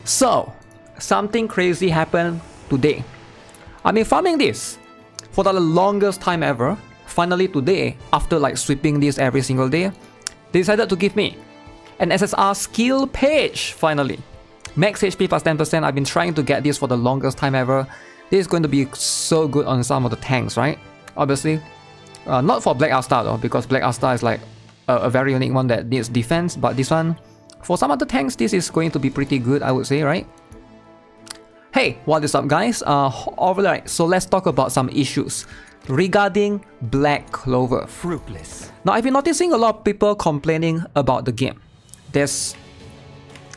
So, something crazy happened today. I've been farming this for the longest time ever. Finally today, after like sweeping this every single day, they decided to give me an SSR skill page finally. Max HP plus 10%. I've been trying to get this for the longest time ever. This is going to be so good on some of the tanks, right? Obviously. Not for Black Asta though, because Black Asta is like a very unique one that needs defense, but this one, for some other tanks, this is going to be pretty good, I would say, right? Hey, what is up guys? Alright, so let's talk about some issues regarding Black Clover. Fruitless. Now, I've been noticing a lot of people complaining about the game. There's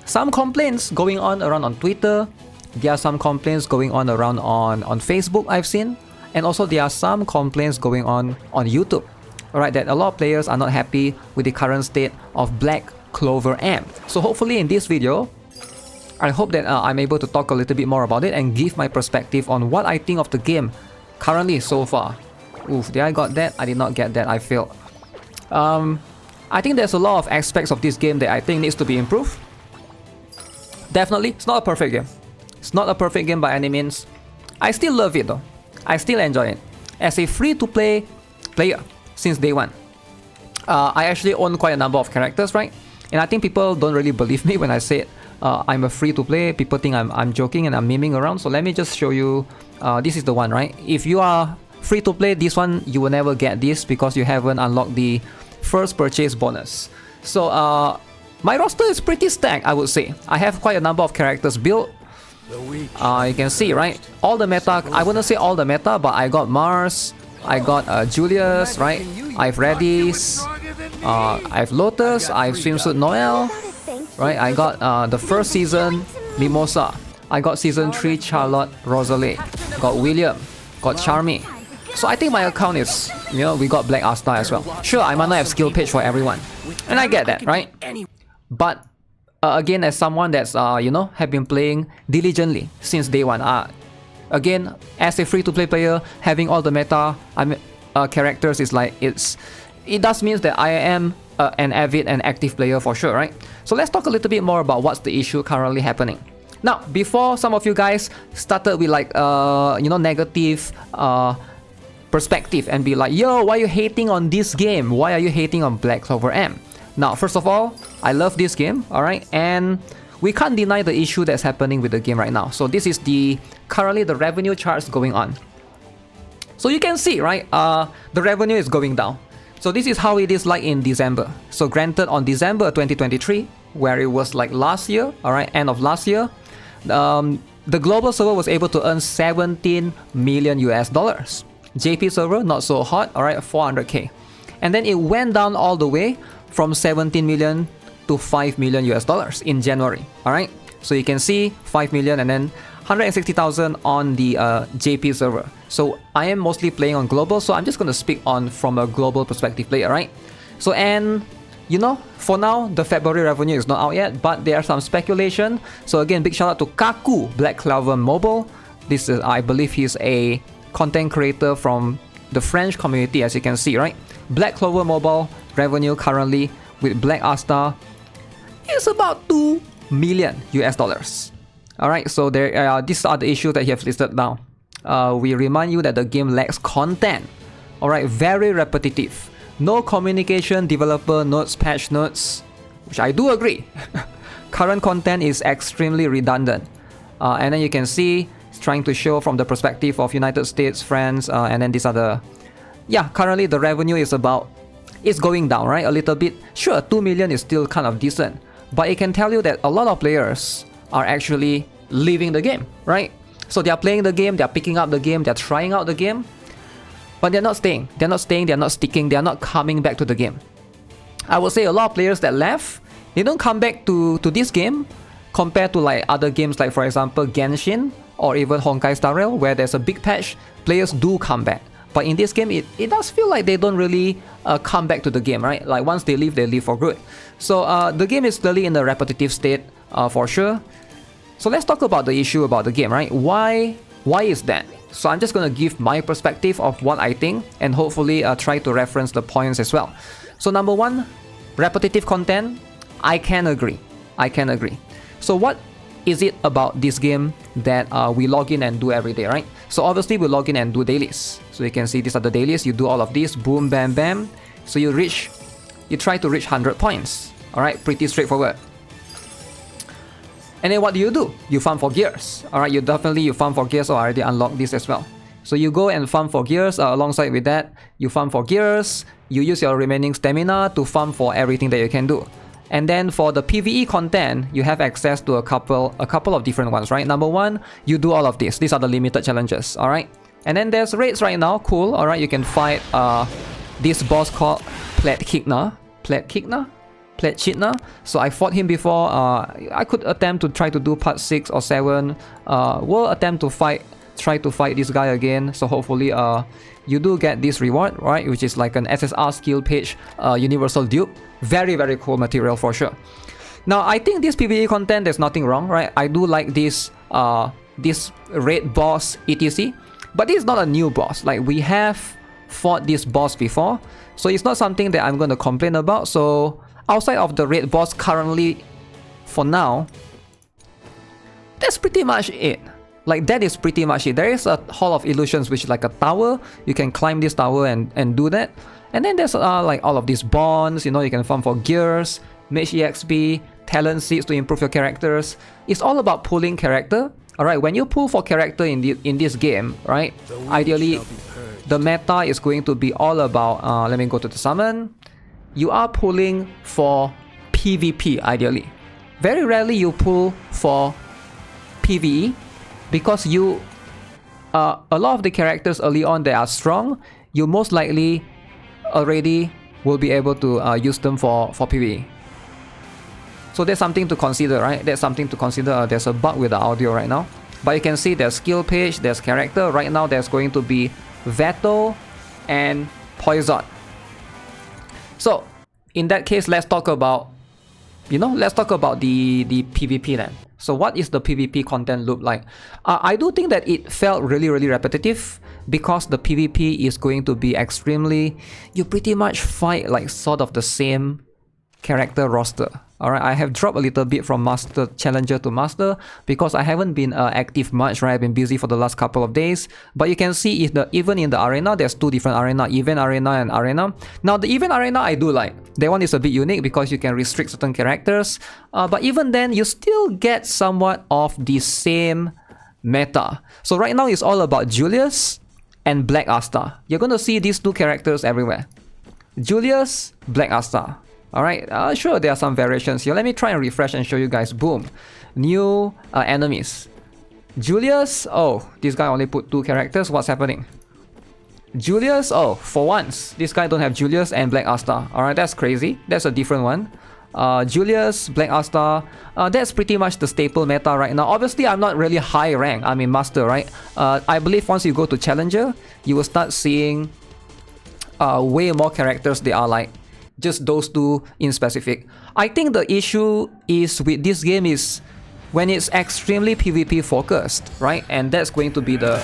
some complaints going on around on Twitter. There are some complaints going on around on Facebook I've seen. And also there are some complaints going on YouTube. Alright, that a lot of players are not happy with the current state of Black Clover M. So hopefully in this video, I hope that I'm able to talk a little bit more about it and give my perspective on what I think of the game currently so far. Oof, did I got that? I did not get that, I failed. I think there's a lot of aspects of this game that I think needs to be improved. Definitely, it's not a perfect game. It's not a perfect game by any means. I still love it though. I still enjoy it. As a free-to-play player since day one. I actually own quite a number of characters, right? And I think people don't really believe me when I say I'm a free-to-play. People think I'm joking and I'm memeing around. So let me just show you. This is the one, right? If you are free-to-play, this one, you will never get this because you haven't unlocked the first purchase bonus. So my roster is pretty stacked, I would say. I have quite a number of characters built. You can see, right? All the meta, I wouldn't say all the meta, but I got Mars, I got Julius, right? I have Redis, I have Lotus, I have Swimsuit Noel, right? I got the first season Mimosa, I got season 3 Charlotte Rosalie, got William, got Charmy. So I think my account is, you know, we got Black Asta as well. Sure, I might not have skill page for everyone, and I get that, right? But again, as someone that's you know, have been playing diligently since day one. Again, as a free-to-play player, having all the meta characters is like it does means that I am an avid and active player for sure, right? So let's talk a little bit more about what's the issue currently happening. Now, before some of you guys started with like you know, negative perspective and be like, yo, why are you hating on this game? Why are you hating on Black Clover M? Now, first of all, I love this game, alright, and we can't deny the issue that's happening with the game right now. So this is currently the revenue charts going on. So you can see, right, the revenue is going down. So this is how it is like in December. So granted, on December 2023, where it was like last year, alright, end of last year, the global server was able to earn 17 million US dollars. JP server, not so hot, alright, 400k. And then it went down all the way from 17 million to 5 million US dollars in January. Alright, so you can see 5 million and then 160,000 on the JP server. So I am mostly playing on global, so I'm just gonna speak on from a global perspective player, right? So, and you know, for now the February revenue is not out yet, but there are some speculation. So again, big shout out to Kaku Black Clover Mobile. This is, I believe he's a content creator from the French community, as you can see, right? Black Clover Mobile revenue currently with Black Asta is about 2 million US dollars. Alright, so there these are the issues that he has listed down. We remind you that the game lacks content. Alright, very repetitive. No communication, developer notes, patch notes, which I do agree. Current content is extremely redundant. And then you can see it's trying to show from the perspective of United States, France, and then these are the... Yeah, currently the revenue is about... It's going down, right? A little bit. Sure, 2 million is still kind of decent. But it can tell you that a lot of players are actually leaving the game, right? So they're playing the game, they're picking up the game, they're trying out the game. But they're not staying. They're not staying, they're not sticking, they're not coming back to the game. I would say a lot of players that left, they don't come back to this game compared to like other games like, for example, Genshin or even Honkai Star Rail, where there's a big patch, players do come back. But in this game, it does feel like they don't really come back to the game, right? Like once they leave for good. So the game is clearly in a repetitive state for sure. So let's talk about the issue about the game, right? Why is that? So I'm just going to give my perspective of what I think and hopefully try to reference the points as well. So number one, repetitive content, I can agree. So what is it about this game that we log in and do every day, right? So obviously we log in and do dailies. So you can see these are the dailies. You do all of these, boom, bam, bam. So you try to reach 100 points. All right, pretty straightforward. And then what do? You farm for gears. All right, you farm for gears. So I already unlocked this as well. So you go and farm for gears. Alongside with that, you farm for gears. You use your remaining stamina to farm for everything that you can do. And then for the PvE content, you have access to a couple of different ones, right? Number one, you do all of this. These are the limited challenges, all right? And then there's raids right now. Cool, all right? You can fight this boss called Pletkikna. So I fought him before. I could attempt to try to do part 6 or 7. We'll attempt to try to fight this guy again. So hopefully you do get this reward, right? Which is like an SSR skill page universal dupe. Very, very cool material for sure. Now I think this PvE content, there's nothing wrong, right? I do like this raid boss etc. But this is not a new boss. Like we have fought this boss before. So it's not something that I'm going to complain about. So outside of the raid boss currently, for now, that's pretty much it. Like that is pretty much it. There is a Hall of Illusions, which is like a tower. You can climb this tower and do that. And then there's like all of these bonds, you know, you can farm for gears, mage EXP, talent seeds to improve your characters. It's all about pulling character. Alright, when you pull for character in this game, right, ideally the meta is going to be all about, let me go to the summon. You are pulling for PvP ideally. Very rarely you pull for PvE because a lot of the characters early on that are strong, you most likely already will be able to use them for PvE. So there's something to consider, right? There's something to consider. There's a bug with the audio right now. But you can see there's skill page, there's character. Right now there's going to be Vettel and Poison. So in that case, let's talk about the PvP then. So what is the PvP content look like? I do think that it felt really, really repetitive because the PvP is going to be extremely, you pretty much fight like sort of the same character roster. Alright, I have dropped a little bit from Master Challenger to Master because I haven't been active much, right? I've been busy for the last couple of days. But you can see even in the arena, there's two different arena, event arena and arena. Now the event arena I do like. That one is a bit unique because you can restrict certain characters. But even then, you still get somewhat of the same meta. So right now it's all about Julius and Black Asta. You're going to see these two characters everywhere. Julius, Black Asta. Alright, sure, there are some variations here. Let me try and refresh and show you guys. Boom. New enemies. Julius, oh, this guy only put 2 characters. What's happening? Julius, oh, for once, this guy don't have Julius and Black Asta. Alright, that's crazy. That's a different one. Julius, Black Asta, that's pretty much the staple meta right now. Obviously, I'm not really high rank. I'm in Master, right? I believe once you go to Challenger, you will start seeing way more characters. They are like just those two in specific. I think the issue is with this game is when it's extremely PvP focused, right? And that's going to be the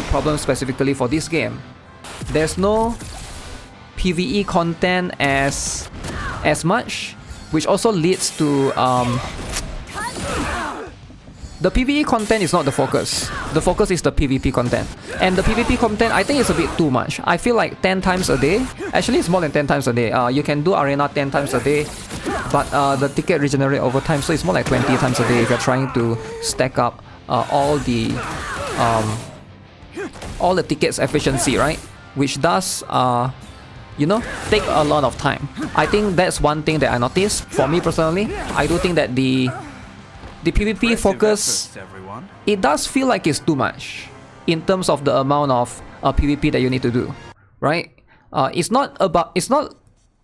problem specifically for this game. There's no PvE content as much, which also leads to the PvE content is not the focus. The focus is the PvP content. And the PvP content, I think it's a bit too much. I feel like 10 times a day. Actually, it's more than 10 times a day. You can do arena 10 times a day, but the ticket regenerate over time. So it's more like 20 times a day if you're trying to stack up all the tickets efficiency, right? Which does, take a lot of time. I think that's one thing that I noticed. For me personally, I do think that the PvP focus, it does feel like it's too much in terms of the amount of PvP that you need to do, right? It's not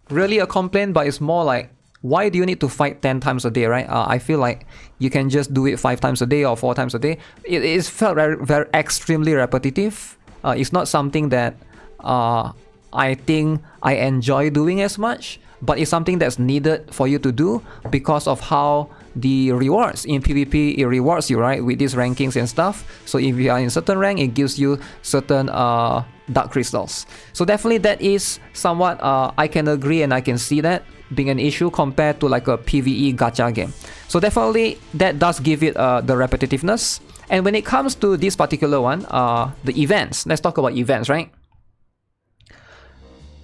really a complaint, but it's more like, why do you need to fight 10 times a day, right? I feel like you can just do it 5 times a day or 4 times a day. It felt very, very extremely repetitive. It's not something that I think I enjoy doing as much. but it's something that's needed for you to do because of how the rewards in PvP, it rewards you, right, with these rankings and stuff. So if you are in certain rank, it gives you certain dark crystals. So definitely that is somewhat I can agree and I can see that being an issue compared to like a PvE gacha game. So definitely that does give it the repetitiveness. And when it comes to this particular one, the events, let's talk about events, right?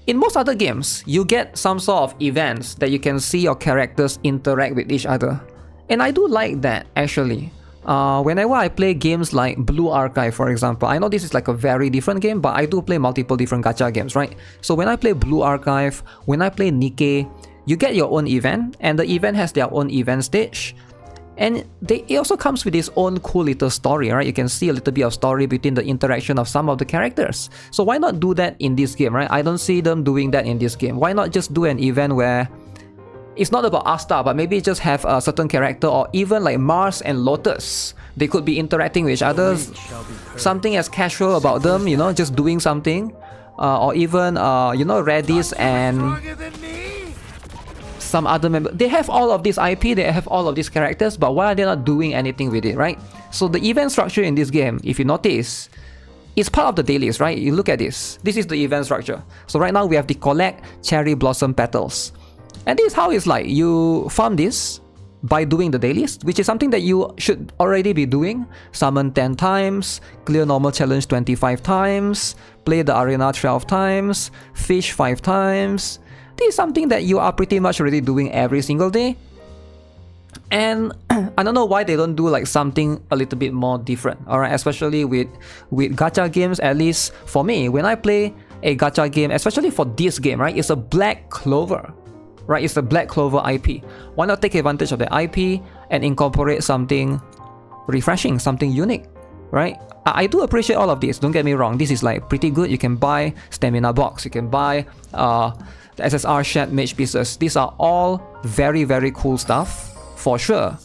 In most other games, you get some sort of events that you can see your characters interact with each other. And I do like that, actually. Whenever I play games like Blue Archive, for example, I know this is like a very different game, but I do play multiple different gacha games, right? So when I play Blue Archive, when I play Nikke, you get your own event, and the event has their own event stage. And it also comes with its own cool little story, right? You can see a little bit of story between the interaction of some of the characters. So why not do that in this game, right? I don't see them doing that in this game. Why not just do an event where it's not about Asta, but maybe just have a certain character, or even like Mars and Lotus. They could be interacting with each other. Something as casual about them, you know, just doing something. Or even, you know, Redis and some other members. They have all of this IP, they have all of these characters, but why are they not doing anything with it, right? So the event structure in this game, if you notice, it's part of the dailies, right? You look at this. This is the event structure. So right now we have the collect cherry blossom petals. And this is how it's like. You farm this by doing the dailies, which is something that you should already be doing. Summon 10 times, clear normal challenge 25 times, play the arena 12 times, fish 5 times. This is something that you are pretty much already doing every single day. And I don't know why they don't do like something a little bit more different, alright? Especially with gacha games, at least for me, when I play a gacha game, especially for this game, right? It's a Black Clover, right? It's a Black Clover IP. Why not take advantage of the IP and incorporate something refreshing, something unique, right? I do appreciate all of this, don't get me wrong. This is like pretty good. You can buy stamina box, you can buy the SSR Shed Mage pieces. These are all very, very cool stuff, for sure.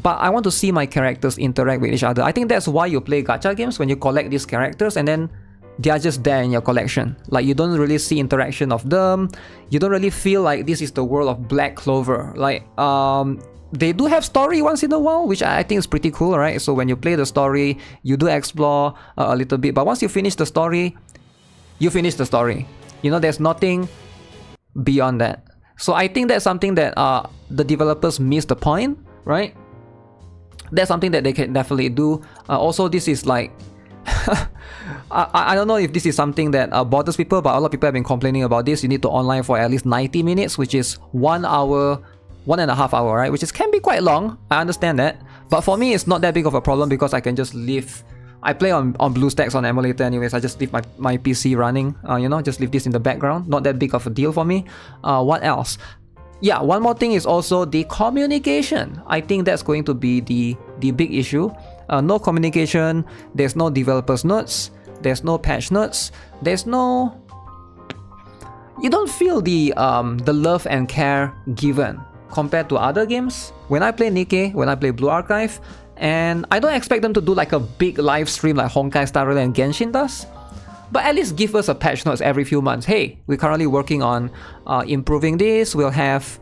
But I want to see my characters interact with each other. I think that's why you play gacha games, when you collect these characters and then they are just there in your collection. Like, you don't really see interaction of them. You don't really feel like this is the world of Black Clover. Like, they do have story once in a while, which I think is pretty cool, right? So when you play the story, you do explore a little bit. But once you finish the story, you finish the story. You know, there's nothing beyond that. So I think that's something that the developers missed the point, right? That's something that they can definitely do. Also, this is like I don't know if this is something that bothers people, but a lot of people have been complaining about this. You need to online for at least 90 minutes, which is 1 hour, 1.5 hours, right? Which can be quite long. I understand that. But for me, it's not that big of a problem because I can just leave. I play on BlueStacks on emulator anyways. I just leave my PC running, you know, just leave this in the background. Not that big of a deal for me. What else? Yeah, one more thing is also the communication. I think that's going to be the big issue. No communication, there's no developers notes, there's no patch notes, there's no... You don't feel the love and care given compared to other games. When I play Nikke, when I play Blue Archive, and I don't expect them to do like a big live stream like Honkai Star Rail and Genshin does, but at least give us a patch notes every few months. Hey, we're currently working on improving this. We'll have...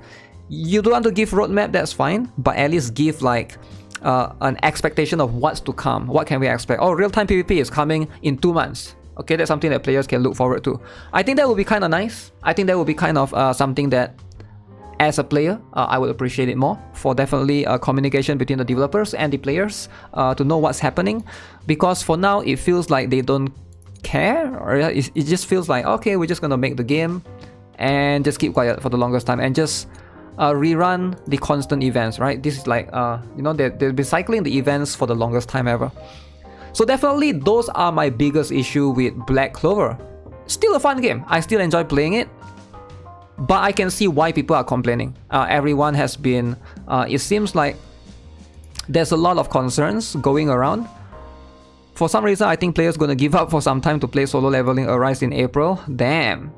You don't want to give roadmap, that's fine, but at least give like an expectation of what's to come. What can we expect? Oh, real-time PvP is coming in 2 months. Okay, that's something that players can look forward to. I think that would be kind of nice. I think that would be kind of something that, as a player, I would appreciate it more, for definitely communication between the developers and the players to know what's happening. Because for now, it feels like they don't care, or it just feels like, okay, we're just gonna make the game and just keep quiet for the longest time and just rerun the constant events, right? This is like, you know, they've been cycling the events for the longest time ever. So definitely, those are my biggest issue with Black Clover. Still a fun game. I still enjoy playing it. But I can see why people are complaining. Everyone has been... it seems like there's a lot of concerns going around. For some reason, I think players going to give up for some time to play Solo Leveling Arise in April. Damn.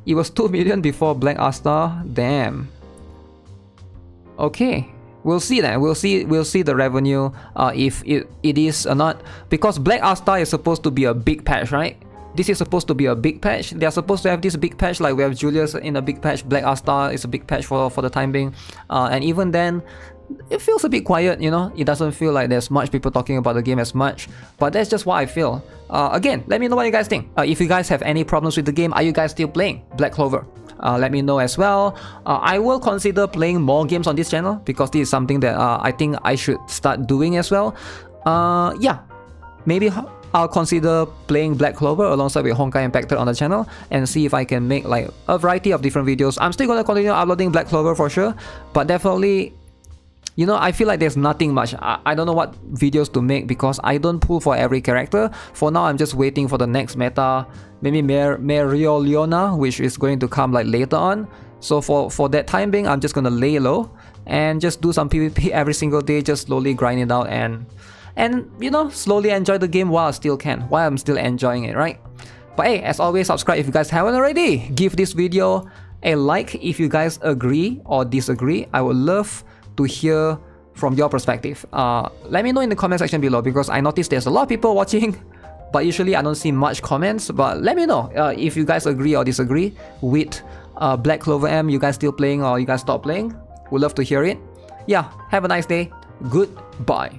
It was 2 million before Black Asta. Damn. Okay. We'll see that. We'll see the revenue if it is or not. Because Black Asta is supposed to be a big patch, right? this is supposed to be a big patch. They are supposed to have this big patch, like we have Julius in a big patch, Black Star is a big patch for the time being, and even then it feels a bit quiet, you know. It doesn't feel like there's much people talking about the game as much, but that's just what I feel. Again, let me know what you guys think. If you guys have any problems with the game, are you guys still playing Black Clover? Let me know as well. I will consider playing more games on this channel because this is something that I think I should start doing as well. Yeah, maybe I'll consider playing Black Clover alongside with Honkai Impacted on the channel and see if I can make like a variety of different videos. I'm still gonna continue uploading Black Clover for sure, but definitely, you know, I feel like there's nothing much. I don't know what videos to make because I don't pull for every character. For now, I'm just waiting for the next meta, maybe Mario Leona, which is going to come like later on. So for that time being, I'm just gonna lay low and just do some PvP every single day, just slowly grind it out and you know, slowly enjoy the game while I still can, while I'm still enjoying it, right? But hey, as always, subscribe if you guys haven't already. Give this video a like if you guys agree or disagree. I would love to hear from your perspective. Let me know in the comment section below because I noticed there's a lot of people watching, but usually I don't see much comments. But let me know if you guys agree or disagree with Black Clover M. You guys still playing or you guys stop playing? Would love to hear it. Yeah, have a nice day. Goodbye.